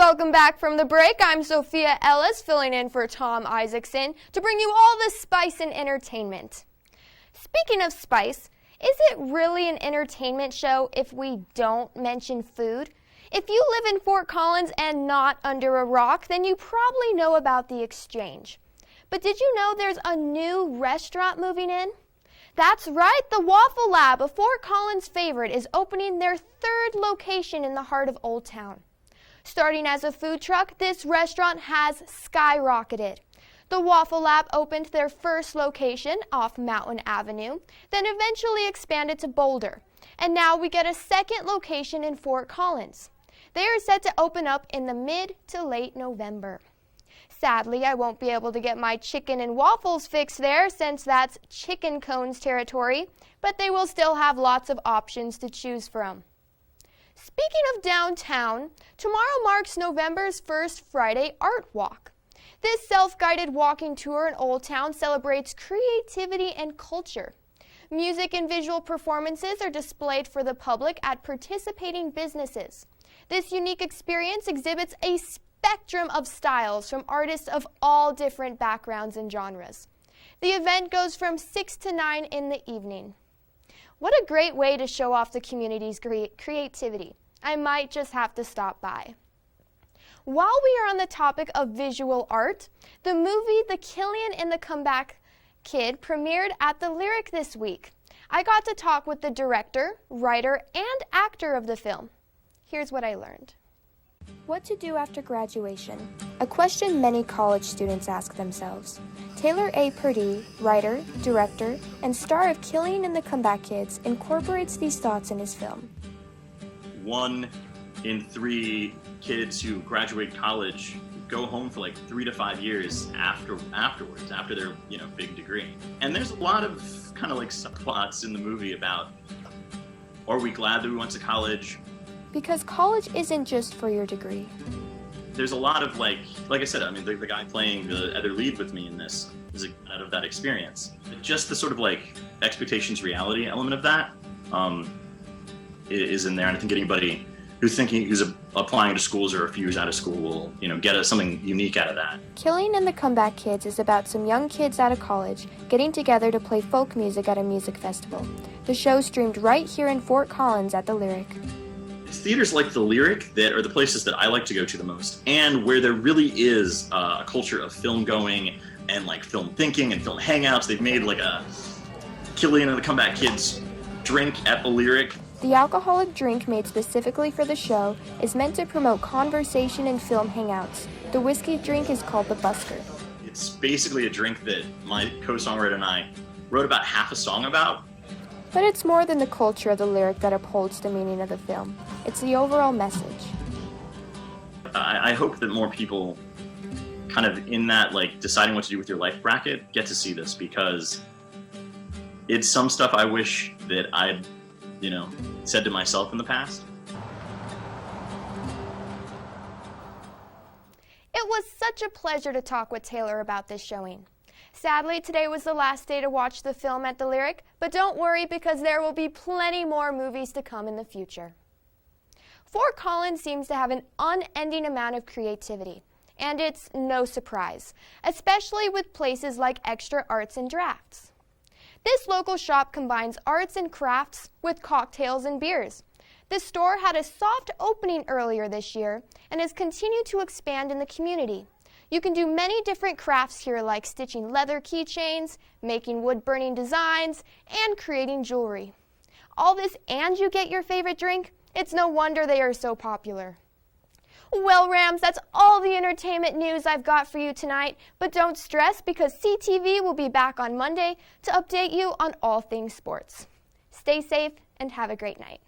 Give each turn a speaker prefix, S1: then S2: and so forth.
S1: Welcome back from the break. I'm Sophia Ellis, filling in for Tom Isaacson to bring you all the spice in entertainment. Speaking of spice, is it really an entertainment show if we don't mention food? If you live in Fort Collins and not under a rock, then you probably know about The Exchange. But did you know there's a new restaurant moving in? That's right, the Waffle Lab, a Fort Collins favorite, is opening their third location in the heart of Old Town. Starting as a food truck, this restaurant has skyrocketed. The Waffle Lab opened their first location off Mountain Avenue, then eventually expanded to Boulder. And now we get a second location in Fort Collins. They are set to open up in the mid to late November. Sadly, I won't be able to get my chicken and waffles fixed there since that's chicken cones territory, but they will still have lots of options to choose from. Speaking of downtown, tomorrow marks November's first Friday Art Walk. This self-guided walking tour in Old Town celebrates creativity and culture. Music and visual performances are displayed for the public at participating businesses. This unique experience exhibits a spectrum of styles from artists of all different backgrounds and genres. The event goes from 6 to 9 in the evening. What a great way to show off the community's creativity. I might just have to stop by. While we are on the topic of visual art, the movie The Killian and the Comeback Kid premiered at the Lyric this week. I got to talk with the director, writer, and actor of the film. Here's what I learned. What to do after graduation? A question many college students ask themselves. Taylor A. Purdy, writer, director, and star of Killian and the Comeback Kids, incorporates these thoughts in his film.
S2: 1 in 3 kids who graduate college go home for like 3 to 5 years afterwards, after their big degree. And there's a lot of kind of like subplots in the movie about, are we glad that we went to college?
S1: Because college isn't just for your degree.
S2: There's a lot of like I said, I mean, the guy playing the other lead with me in this is out of that experience. Just the sort of like expectations reality element of that is in there. And I think anybody who's applying to schools or a few years out of school will, get something unique out of that.
S1: Killian and the Comeback Kids is about some young kids out of college getting together to play folk music at a music festival. The show streamed right here in Fort Collins at the Lyric.
S2: It's theaters like the Lyric that are the places that I like to go to the most, and where there really is a culture of film going and like film thinking and film hangouts. They've made like a Killian and the Comeback Kids drink at the Lyric.
S1: The alcoholic drink made specifically for the show is meant to promote conversation and film hangouts. The whiskey drink is called the Busker.
S2: It's basically a drink that my co-songwriter and I wrote about half a song about.
S1: But it's more than the culture of the Lyric that upholds the meaning of the film. It's the overall message.
S2: I hope that more people kind of in that like deciding what to do with your life bracket get to see this, because it's some stuff I wish that I'd said to myself in the past.
S1: It was such a pleasure to talk with Taylor about this showing. Sadly, today was the last day to watch the film at the Lyric, but don't worry because there will be plenty more movies to come in the future. Fort Collins seems to have an unending amount of creativity, and it's no surprise, especially with places like Extra Arts and Drafts. This local shop combines arts and crafts with cocktails and beers. The store had a soft opening earlier this year and has continued to expand in the community. You can do many different crafts here, like stitching leather keychains, making wood-burning designs, and creating jewelry. All this and you get your favorite drink? It's no wonder they are so popular. Well, Rams, that's all the entertainment news I've got for you tonight, but don't stress because CTV will be back on Monday to update you on all things sports. Stay safe and have a great night.